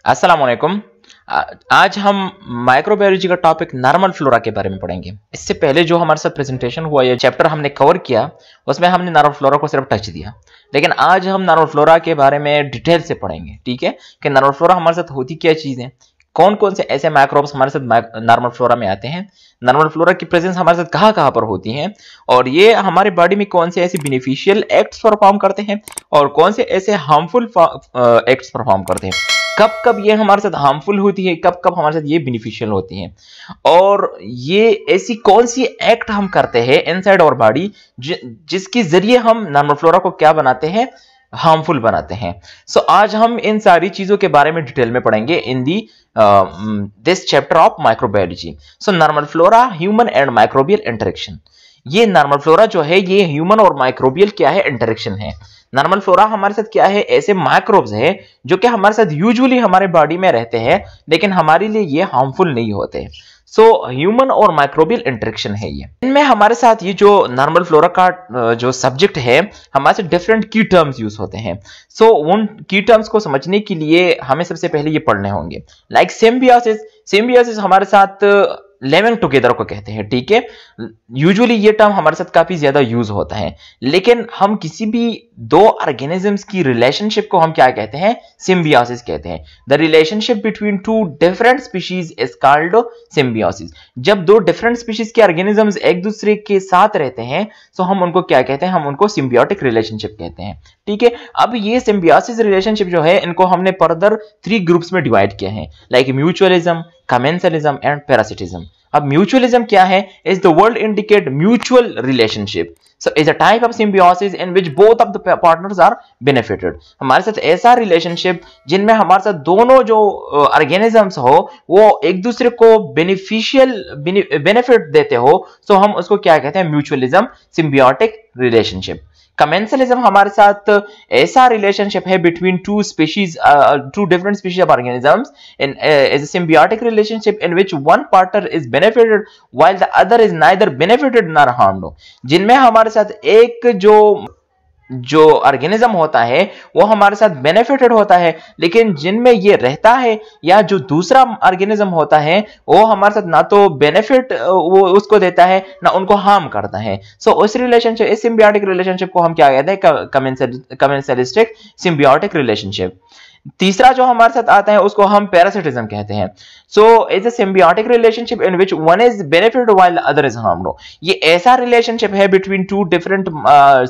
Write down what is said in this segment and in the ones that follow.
अस्सलाम वालेकुम। आज हम माइक्रोबायोलॉजी का टॉपिक नॉर्मल फ्लोरा के बारे में पढ़ेंगे। इससे पहले जो हमारे साथ प्रेजेंटेशन हुआ, ये चैप्टर हमने कवर किया, उसमें हमने नॉर्मल फ्लोरा को सिर्फ टच दिया। लेकिन आज हम नॉर्मल फ्लोरा के बारे में डिटेल से पढ़ेंगे, ठीक है, कि नॉर्मल फ्लोरा हमारे साथ होती क्या चीज़ है, कौन कौन से ऐसे माइक्रोब्स हमारे साथ नॉर्मल फ्लोरा में आते हैं, नॉर्मल फ्लोरा की प्रेजेंस हमारे साथ कहाँ कहाँ पर होती है, और ये हमारे बॉडी में कौन से ऐसे बेनिफिशियल एक्ट्स परफॉर्म करते हैं और कौन से ऐसे हार्मफुल एक्ट्स परफॉर्म करते हैं, कब कब ये हमारे साथ हार्मफुल होती है, कब कब हमारे साथ ये बेनिफिशियल होती है, और ये ऐसी कौन सी एक्ट हम करते हैं इनसाइड आवर बॉडी जिसके जरिए हम नॉर्मल फ्लोरा को क्या बनाते हैं, हार्मफुल बनाते हैं। सो आज हम इन सारी चीजों के बारे में डिटेल में पढ़ेंगे in the this chapter of microbiology. So normal flora, human and microbial interaction. ये नॉर्मल फ्लोरा जो है ये ह्यूमन और माइक्रोबियल क्या है, इंटरेक्शन है। नॉर्मल फ्लोरा हमारे साथ क्या है, ऐसे माइक्रोब्स है जो कि हमारे साथ यूजुअली हमारे बॉडी में रहते हैं लेकिन हमारे लिए ये हार्मफुल नहीं होते। सो ह्यूमन और माइक्रोबियल इंटरेक्शन है ये। इनमें हमारे साथ ये जो नॉर्मल फ्लोरा का जो सब्जेक्ट है, हमारे साथ डिफरेंट की टर्म्स यूज होते हैं। सो उन की टर्म्स को समझने के लिए हमें सबसे पहले ये पढ़ने होंगे। Like symbiosis. सिम्बियोसिस हमारे साथ लिविंग टुगेदर को कहते हैं, ठीक है। यूजुअली ये टर्म हमारे साथ काफी ज्यादा यूज होता है, लेकिन हम किसी भी दो ऑर्गेनिजम्स की रिलेशनशिप को हम क्या कहते हैं, सिम्बियोसिस कहते हैं। The relationship between two different species is called symbiosis. जब दो डिफरेंट स्पीशीज के ऑर्गेनिजम्स एक दूसरे के साथ रहते हैं तो हम उनको क्या कहते हैं, हम उनको सिम्बियोटिक रिलेशनशिप कहते हैं, ठीक है। अब ये सिम्बियोसिस रिलेशनशिप जो है, इनको हमने फर्दर 3 ग्रुप्स में डिवाइड किया है, like mutualism, commensalism and parasitism. अब म्यूचुअलिज्म क्या है, is the word indicate mutual relationship, so is a type of symbiosis in which both of the partners are benefited। हमारे साथ ऐसा रिलेशनशिप जिनमें हमारे साथ दोनों जो ऑर्गेनिजम्स हो वो एक दूसरे को बेनिफिट देते हो, सो हम उसको क्या कहते हैं, म्यूचुअलिज्म, सिम्बियोटिक रिलेशनशिप। कमेंसलिज्म हमारे साथ ऐसा रिलेशनशिप है between two different species of organisms in is a symbiotic relationship in which one partner is benefited while the other is neither benefited nor harmed. जिनमें हमारे साथ एक जो ऑर्गेनिज्म होता है वो हमारे साथ बेनिफिटेड होता है, लेकिन जिनमें ये रहता है या जो दूसरा ऑर्गेनिज्म होता है वो हमारे साथ ना तो बेनिफिट वो उसको देता है ना उनको हार्म करता है। सो उस रिलेशनशिप, इस सिम्बियोटिक रिलेशनशिप को हम क्या कहते हैं, कमेंसलिस्टिक सिम्बियोटिक रिलेशनशिप। तीसरा जो हमारे साथ आता है उसको हम पैरासिटिज्म कहते हैं। So is a symbiotic relationship in which one is benefited while the other is harmed. ये ऐसा रिलेशनशिप है between two different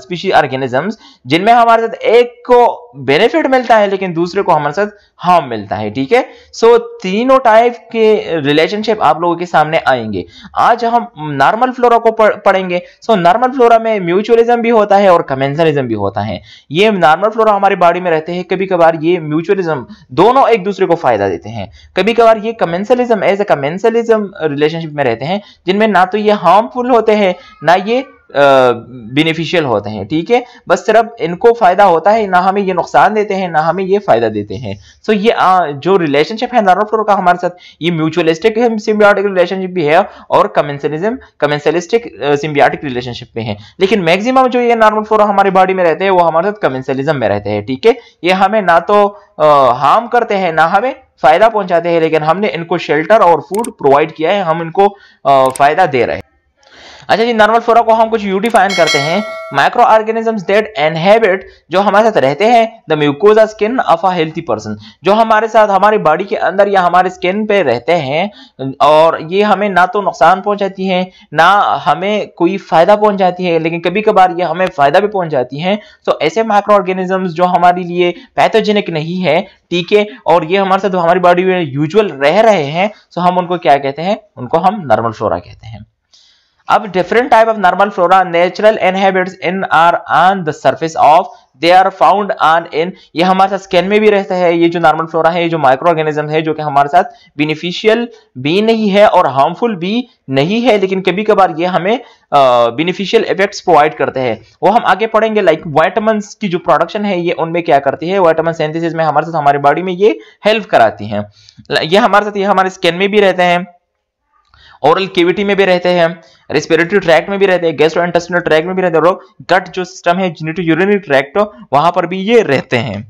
species organisms जिनमें हमारे साथ एक को बेनिफिट मिलता है लेकिन दूसरे को हमारे साथ हार्म मिलता है, ठीक है। सो तीनों टाइप के रिलेशनशिप आप लोगों के सामने आएंगे। आज हम नॉर्मल फ्लोरा को पढ़ेंगे। सो नॉर्मल फ्लोरा में म्यूचुअलिज्म भी होता है और कमेंसलिज्म भी होता है। ये नॉर्मल फ्लोरा हमारी बॉडी में रहते हैं, कभी कभार ये म्यूचुअलिज्म दोनों एक दूसरे को फायदा देते हैं, कभी कभार ये commensalism as a commensalism relationship में रहते हैं जिनमें ना तो ये हार्मफुल होते हैं ना ये बेनिफिशियल होते हैं, ठीक है। बस सिर्फ इनको फायदा होता है, ना हमें ये नुकसान देते हैं ना हमें ये फायदा देते हैं। सो ये जो रिलेशनशिप है नॉर्मल फ्लोरा का हमारे साथ, ये म्यूचुअलिस्टिक सिम्बियोटिक रिलेशनशिप भी है और कमेंसलिस्टिक सिम्बियोटिक रिलेशनशिप में है। लेकिन मैक्सिमम जो ये नॉर्मल फ्लोरा हमारी बॉडी में रहते हैं वो हमारे साथ कमेंसलिज्म में रहते हैं, ठीक है। ये हमें ना तो हार्म करते हैं ना हमें फायदा पहुंचाते हैं, लेकिन हमने इनको शेल्टर और फूड प्रोवाइड किया है, हम इनको फायदा दे रहे हैं। अच्छा जी, नॉर्मल फ्लोरा को हम कुछ यू डिफाइन करते हैं। माइक्रो ऑर्गेनिजम्स दैट इनहेबिट, जो हमारे साथ रहते हैं the mucosa skin of a healthy person, जो हमारे साथ हमारी बॉडी के अंदर या हमारे स्किन पे रहते हैं और ये हमें ना तो नुकसान पहुंचाती हैं ना हमें कोई फायदा पहुंचाती है, लेकिन कभी कभार ये हमें फायदा भी पहुंचाती हैं। तो ऐसे माइक्रो ऑर्गेनिजम्स जो हमारे लिए पैथोजेनिक नहीं है, ठीक है, और ये हमारे साथ हमारी बॉडी में यूजुअल रह रहे हैं, तो हम उनको क्या कहते हैं, उनको हम नॉर्मल फ्लोरा कहते हैं। अब different type of normal flora, natural inhabits in are on the surface of, they are found on in, ये हमारे साथ स्किन में भी रहता है। ये जो नॉर्मल फ्लोरा है, ये जो माइक्रो ऑर्गेनिज्म है जो कि हमारे साथ बेनिफिशियल भी नहीं है और हार्मफुल भी नहीं है, लेकिन कभी कभार ये हमें बेनिफिशियल इफेक्ट्स प्रोवाइड करते हैं, वो हम आगे पढ़ेंगे। लाइक विटामिन की जो प्रोडक्शन है ये उनमें क्या करती है, विटामिन सिंथेसिस में हमारे साथ हमारी बॉडी में ये हेल्प कराती हैं। ये हमारे साथ, ये हमारे स्किन में भी रहते हैं, ओरल कैविटी में भी रहते हैं, रेस्पिरेटरी ट्रैक्ट में भी रहते हैं, गैस्ट्रोइंटेस्टिनल ट्रैक्ट में भी रहते हैं, और गट जो सिस्टम है, जेनिटो यूरिनरी ट्रैक्ट, वहां पर भी ये रहते हैं।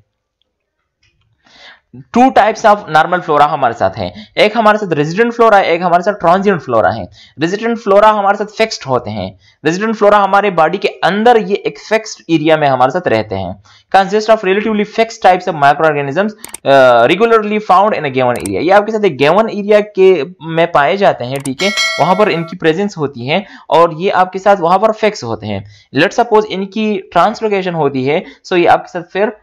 Two types of normal flora हमारे साथ है, एक हमारे साथ रेजिडेंट फ्लोरा है, एक हमारे साथ ट्रांजिएंट फ्लोरा है। रेजिडेंट फ्लोरा हमारे साथ फिक्स्ड होते हैं। रेजिडेंट फ्लोरा हमारे बॉडी के अंदर ये एक फिक्स्ड एरिया में हमारे साथ रहते हैं। Consist of relatively fixed types of microorganisms regularly found in a given area. ये आपके साथ एक गिवन एरिया के में पाए जाते हैं, ठीक है, वहां पर इनकी प्रेजेंस होती है और ये आपके साथ वहां पर फिक्स होते हैं। लेट्स सपोज इनकी ट्रांसलोकेशन होती है, सो ये आपके साथ फिर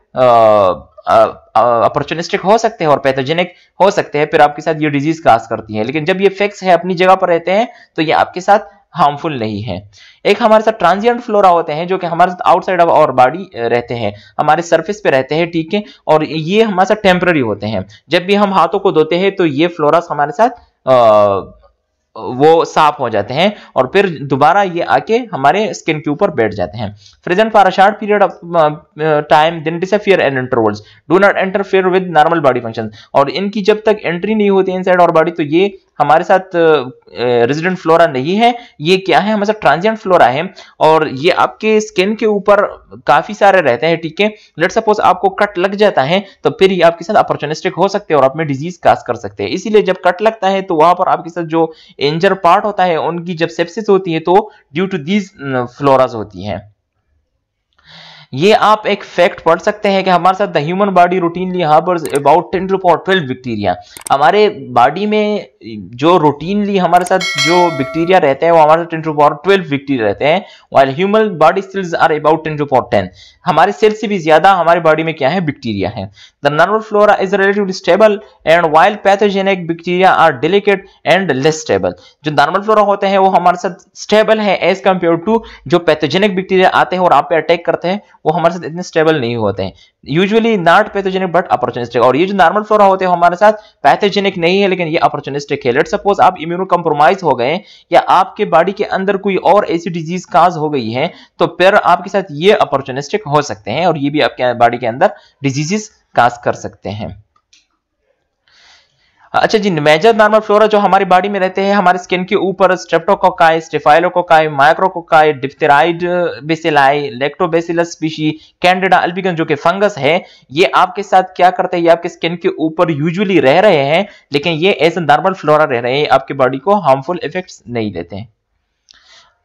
अपॉर्चुनिस्टिक हो सकते हैं और पैथोजेनिक हो सकते हैं, फिर आपके साथ ये डिजीज काज करती है। लेकिन जब ये फिक्स है, अपनी जगह पर रहते हैं, तो ये आपके साथ हार्मफुल नहीं है। एक हमारे साथ ट्रांजिएंट फ्लोरा होते हैं जो कि हमारे साथ आउटसाइड ऑफ आवर बॉडी रहते हैं, हमारे सरफेस पे रहते हैं, ठीक है, और ये हमारे साथ टेम्पररी होते हैं। जब भी हम हाथों को धोते हैं तो ये फ्लोरास हमारे साथ वो साफ हो जाते हैं और फिर दोबारा ये आके हमारे स्किन के ऊपर बैठ जाते हैं। Present for a short period of time then disappear and intervals, do not interfere with normal body function. और इनकी जब तक एंट्री नहीं होती इनसाइड और बॉडी, तो ये हमारे साथ रेजिडेंट फ्लोरा नहीं है, ये क्या है, हमारे साथ ट्रांजिएंट फ्लोरा है और ये आपके स्किन के ऊपर काफी सारे रहते हैं, ठीक है। लेट सपोज आपको कट लग जाता है तो फिर ये आपके साथ अपॉर्चुनिस्टिक हो सकते हैं और आप में डिजीज काज कर सकते हैं। इसीलिए जब कट लगता है तो वहां पर आपके साथ जो इंजर पार्ट होता है, उनकी जब सेप्सिस होती है तो ड्यू टू दीज फ्लोरास होती है। ये आप एक फैक्ट पढ़ सकते हैं कि हमारे साथ the human body routinely harbours about 10 to power 12 bacteria. हमारे बॉडी में जो रूटीनली हमारे साथ जो बैक्टीरिया रहते हैं वो हमारे साथ 10 टू पावर 12 बैक्टीरिया रहते हैं, while human body cells are about 10 to power 10। हमारे सेल से भी ज्यादा हमारी बॉडी में क्या है, बैक्टीरिया है। The normal flora is relatively stable and while pathogenic bacteria are delicate and less stable. जो नॉर्मल फ्लोरा होते हैं वो हमारे साथ स्टेबल है एज कंपेयर टू जो पैथोजेनिक बैक्टीरिया आते हैं और आप पे अटैक करते हैं, वो हमारे साथ इतने स्टेबल नहीं होते हैं। Usually not pathogenic but opportunistic. और ये जो नॉर्मल फ्लोरा होते हैं हमारे साथ पैथोजेनिक नहीं है लेकिन ये अपॉर्चुनिस्टिक है। लेट्स सपोज आप इम्यूनो कंप्रोमाइज हो गए या आपके बॉडी के अंदर कोई और ऐसी डिजीज काज हो गई है, तो फिर आपके साथ ये अपॉर्चुनिस्टिक हो सकते हैं और ये भी आपके बॉडी के अंदर डिजीजेस काज कर सकते हैं। अच्छा जी, मेजर नॉर्मल फ्लोरा जो हमारी बॉडी में रहते हैं हमारे स्किन के ऊपर, streptococci, staphylococci, micrococci, diphtheroid bacilli, lactobacillus species, Candida albicans जो कि फंगस है, ये आपके साथ क्या करते हैं, ये आपके स्किन के ऊपर यूजुअली रह रहे हैं लेकिन ये एज नॉर्मल फ्लोरा रह रहे हैं, आपके बॉडी को हार्मफुल इफेक्ट्स नहीं देते हैं।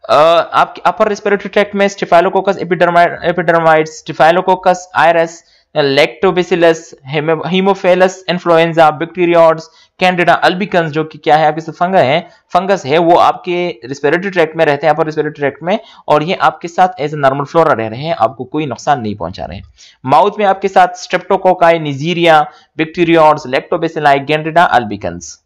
आपके अपर रेस्पिरेटरी ट्रैक्ट में staphylococcus epidermidis, staphylococcus aureus, lactobacillus, haemophilus influenzae, bacteroides, Candida albicans जो कि क्या है आपके फंगस है, वो आपके रेस्पिरेटरी ट्रैक्ट में रहते हैं, अपर रेस्पिरेटरी ट्रैक्ट में, और ये आपके साथ एज ए नॉर्मल फ्लोरा रह रहे हैं, आपको कोई नुकसान नहीं पहुंचा रहे हैं। माउथ में आपके साथ streptococci, Neisseria, bacteroides, lactobacilli, Candida albicans.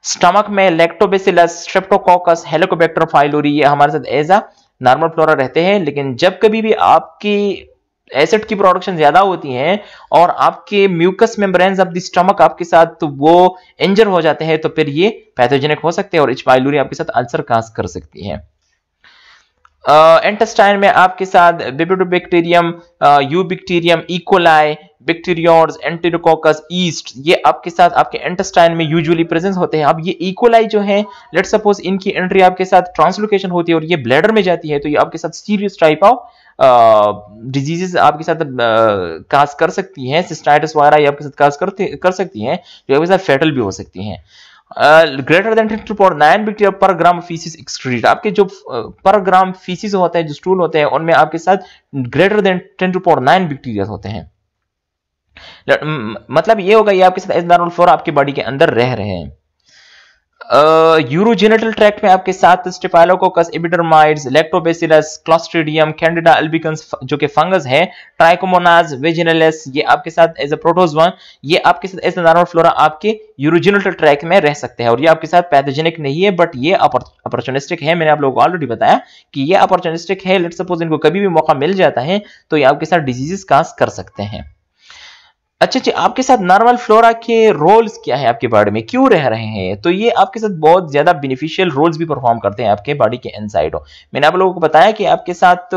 Stomach में लैक्टोबैसिलस, स्ट्रेप्टोकोकस, हेलिकोबैक्टर पाइलोरी, ये हमारे साथ एज अ नॉर्मल फ्लोरा रहते हैं। लेकिन जब कभी भी आपकी एसिड की प्रोडक्शन ज्यादा होती है और आपके mucus membranes of the stomach आपके साथ तो वो इंजर हो जाते हैं, तो फिर ये पैथोजेनिक हो सकते हैं और एच पाइलोरी आपके साथ अल्सर काज कर सकती है। इंटेस्टाइन में आपके साथ बिबिडोबैक्टीरियम, यूबैक्टीरियम, इकोलाई, बैक्टीरियोड्स, एंटेरोकोकस, ईस्ट, ये आपके साथ आपके इंटेस्टाइन में यूजुअली प्रेजेंस होते हैं। अब ये इकोलाई जो है, लेट्स सपोज इनकी एंट्री आपके साथ ट्रांसलोकेशन होती है और ये ब्लैडर में जाती है, तो ये आपके साथ सीरियस टाइप ऑफ डिजीजेस आपके साथ काज कर सकती हैं। सिस्टाइटिस वगैरह ये आपके साथ काज कर सकती हैं, जो आपके साथ फेटल भी हो सकती हैं। ग्रेटर देन 10⁹ बैक्टीरिया पर ग्राम फीसिस एक्सक्रीट, आपके जो पर ग्राम फीसिस होते हैं, जो स्टूल होते हैं, उनमें आपके साथ ग्रेटर देन 10⁹ बैक्टीरिया होते हैं। मतलब ये होगा ये आपके साथ एज नॉर्मल फ्लोरा आपकी बॉडी के अंदर रह रहे हैं। यूरोजेनिटल ट्रैक्ट में आपके साथ staphylococcus, epidermidis, lactobacillus, Clostridium, Candida albicans जो कि फंगस है, ट्राइकोमोनाज वेजिनलिस, ये आपके साथ एज अ प्रोटोजोआ, ये आपके साथ एज नॉर्मल फ्लोरा आपके यूरोजेनिटल ट्रैक्ट में रह सकते हैं और ये आपके साथ पैथोजेनिक नहीं है बट ये अपॉर्चुनिस्टिक है। मैंने आप लोगों को ऑलरेडी बताया कि ये अपॉर्चुनिस्टिक है। लेट्स सपोज इनको कभी भी मौका मिल जाता है तो ये आपके साथ डिजीजेस काज कर सकते हैं। अच्छा जी, आपके साथ नॉर्मल फ्लोरा के रोल्स क्या है आपके बॉडी में, क्यों रह रहे हैं, तो ये आपके साथ बहुत ज्यादा बेनिफिशियल रोल्स भी परफॉर्म करते हैं आपके बॉडी के इनसाइड। मैंने आप लोगों को बताया कि आपके साथ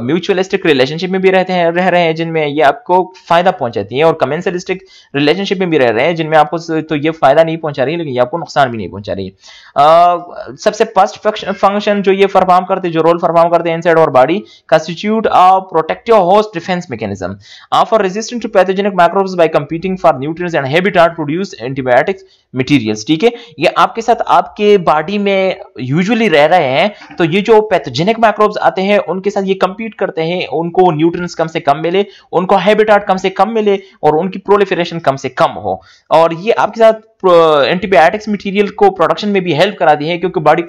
म्यूचुअलिस्टिक रिलेशनशिप में भी रह रहे हैं जिनमें ये आपको फायदा पहुंचाती है, और कमेंसलिस्टिक रिलेशनशिप में भी रह रहे हैं जिनमें आपको तो ये फायदा नहीं पहुंचा रही है लेकिन ये आपको नुकसान भी नहीं पहुंचा रही है। सबसे फर्स्ट फंक्शन जो ये परफॉर्म करते, जो रोल परफॉर्म करते हैं इनसाइड और body, constitute a protective host defence mechanism offer resistant to pathogenic pathogenic microbes by competing for nutrients and habitat produce antibiotics materials. ठीक है, ये आपके साथ आपके बॉडी में यूजुअली रह रहे हैं, तो ये जो पैथोजेनिक माइक्रोब्स आते हैं उनके साथ ये कंपीट करते हैं, उनको न्यूट्रिएंट्स कम से कम मिले, उनको हैबिटेट कम से कम मिले और उनकी प्रोलिफरेशन कम से कम हो, और ये आपके साथ एंटीबायोटिक्स मटेरियल को प्रोडक्शन में भी हेल्प कराती है, क्योंकि बॉडी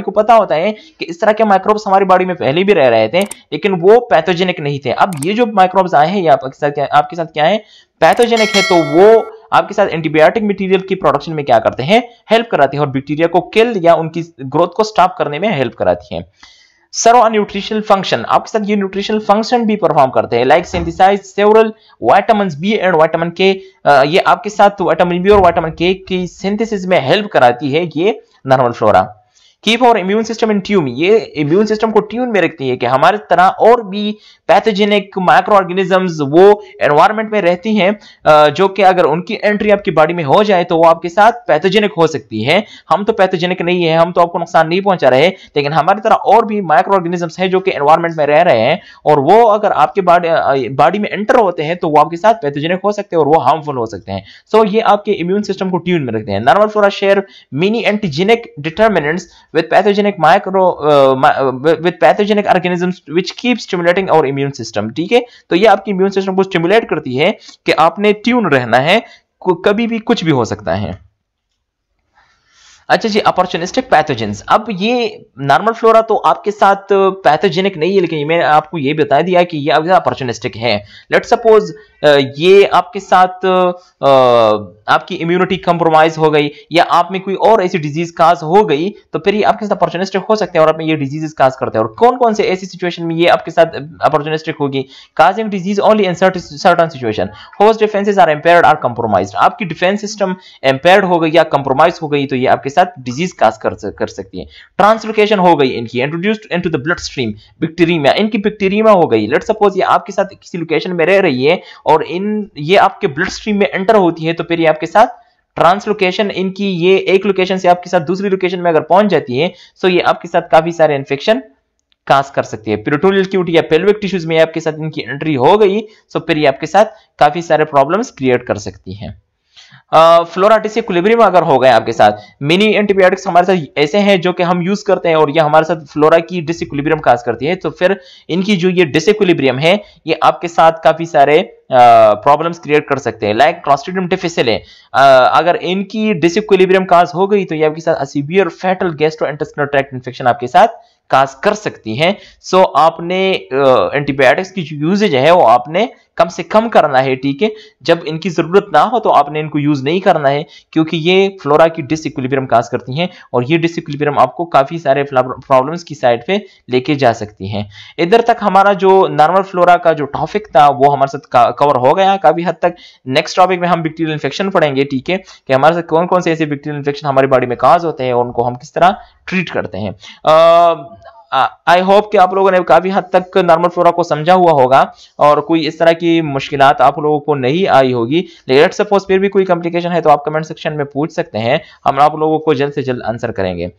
को पता होता है कि इस तरह के माइक्रोब्स हमारी बॉडी में पहले भी रह रहे थे लेकिन वो पैथोजेनिक नहीं थे। अब ये जो माइक्रोब्स आए हैं ये आपके साथ क्या है, पैथोजेनिक है, तो वो आपके साथ एंटीबायोटिक मटेरियल की प्रोडक्शन में क्या करते हैं, हेल्प कराते हैं और बैक्टीरिया को किल या उनकी ग्रोथ को स्टॉप करने में हेल्प कराती हैं। सर्व न्यूट्रिशनल फंक्शन, आपके साथ ये न्यूट्रिशनल फंक्शन भी परफॉर्म करते हैं, like synthesise several vitamin B and vitamin K, ये आपके साथ विटामिन बी और विटामिन के की सिंथेसिस में हेल्प कराती है ये नॉर्मल फ्लोरा। कीप और इम्यून सिस्टम इन ट्यून, ये इम्यून सिस्टम को ट्यून में रखती है कि हमारे तरह और भी पैथोजेनिक माइक्रो ऑर्गेनिजम्स वो एनवायरनमेंट में रहती हैं जो कि अगर उनकी एंट्री आपकी बॉडी में हो जाए तो वो आपके साथ पैथोजेनिक हो सकती है। हम तो पैथोजेनिक नहीं है, हम तो आपको नुकसान नहीं पहुंचा रहे, लेकिन हमारी तरह और भी माइक्रो ऑर्गेनिजम्स हैं जो कि एनवायरनमेंट में रह रहे हैं और वो अगर आपके बॉडी में एंटर होते हैं तो वो आपके साथ पैथोजेनिक हो सकते हैं और वो हार्मफुल हो सकते हैं। सो ये आपके इम्यून सिस्टम को ट्यून में रखते हैं। Normal flora share many antigenic determinants with pathogenic organisms which keep stimulating our immune system। ठीक है, तो ये आपकी इम्यून सिस्टम को स्टिमुलेट करती है कि आपने ट्यून रहना है, कभी भी कुछ भी हो सकता है। अच्छा जी, अपॉर्चुनिस्टिक पैथोजेंस, अब ये नॉर्मल फ्लोरा तो आपके साथ पैथोजेनिक नहीं है, लेकिन मैंने आपको ये बता दिया कि ये अपॉर्चुनिस्टिक है। लेट्स सपोज ये आपके साथ आपकी इम्यूनिटी कंप्रोमाइज हो गई या आप में कोई और ऐसी डिजीज काज हो गई, तो फिर ये आपके साथ अपॉर्चुनिस्टिक हो सकते हैं और आप में ये डिजीजेस काज करते हैं। और कौन कौन से ऐसी सिचुएशन में ये आपके साथ अपॉर्चुनिस्टिक होगी, causing disease only in certain situation, host defences are impaired और कंप्रोमाइज्ड, आपकी डिफेंस सिस्टम इंपेयर्ड हो गई या कंप्रोमाइज हो गई तो ये आपके साथ डिजीज काज कर सकती है। ट्रांसलोकेशन हो गई इनकी, introduced into the blood stream, bacteria, इनकी बैक्टीरिया हो गई। लेट्स सपोज ये आपके साथ किसी लोकेशन में रह रही है और ये आपके ब्लड स्ट्रीम में एंटर होती है, तो फिर ये आपके साथ ट्रांसलोकेशन इनकी, ये एक लोकेशन से आपके साथ दूसरी लोकेशन में अगर पहुंच जाती है तो ये आपके साथ काफी सारे इन्फेक्शन काज कर सकती है। पेरिटोनियल क्यूट या पेल्विक टिश्यूज में आपके साथ इनकी एंट्री हो गई तो फिर ये आपके साथ काफी सारे प्रॉब्लम्स क्रिएट कर सकती है। फ्लोरा डिसइक्विलिब्रियम अगर हो गए आपके साथ, मिनी एंटीबायोटिक्स हमारे साथ ऐसे हैं जो कि हम यूज करते हैं और ये हमारे साथ फ्लोरा की डिसइक्विलिब्रियम काज करती है, तो फिर इनकी जो ये डिसइक्विलिब्रियम है ये आपके साथ काफी सारे प्रॉब्लम्स क्रिएट कर सकते हैं। लाइक क्लॉस्ट्रिडियम डिफिसिले, अगर इनकी डिसइक्विलिब्रियम काज हो गई तो ये आपके साथ severe fatal gastrointestinal tract infection आपके साथ काज कर सकती हैं। सो आपने एंटीबायोटिक्स की जो यूजेज है वो आपने कम से कम करना है। ठीक है, जब इनकी जरूरत ना हो तो आपने इनको यूज नहीं करना है, क्योंकि ये फ्लोरा की डिसइक्विलिब्रियम काज करती हैं और ये डिसइक्विलिब्रियम आपको काफी सारे प्रॉब्लम्स की साइड पे लेके जा सकती हैं। इधर तक हमारा जो नॉर्मल फ्लोरा का जो टॉपिक था वो हमारे साथ कवर हो गया काफी हद तक। नेक्स्ट टॉपिक में हम बैक्टीरियल इन्फेक्शन पढ़ेंगे। ठीक है, कि हमारे साथ कौन कौन से ऐसे बैक्टीरियल इन्फेक्शन हमारी बॉडी में काज होते हैं और उनको हम किस तरह ट्रीट करते हैं। आई होप कि आप लोगों ने काफी हद तक नॉर्मल फ्लोरा को समझा हुआ होगा और कोई इस तरह की मुश्किलात आप लोगों को नहीं आई होगी। लेट सपोज फिर भी कोई कॉम्प्लिकेशन है तो आप कमेंट सेक्शन में पूछ सकते हैं, हम आप लोगों को जल्द से जल्द आंसर करेंगे।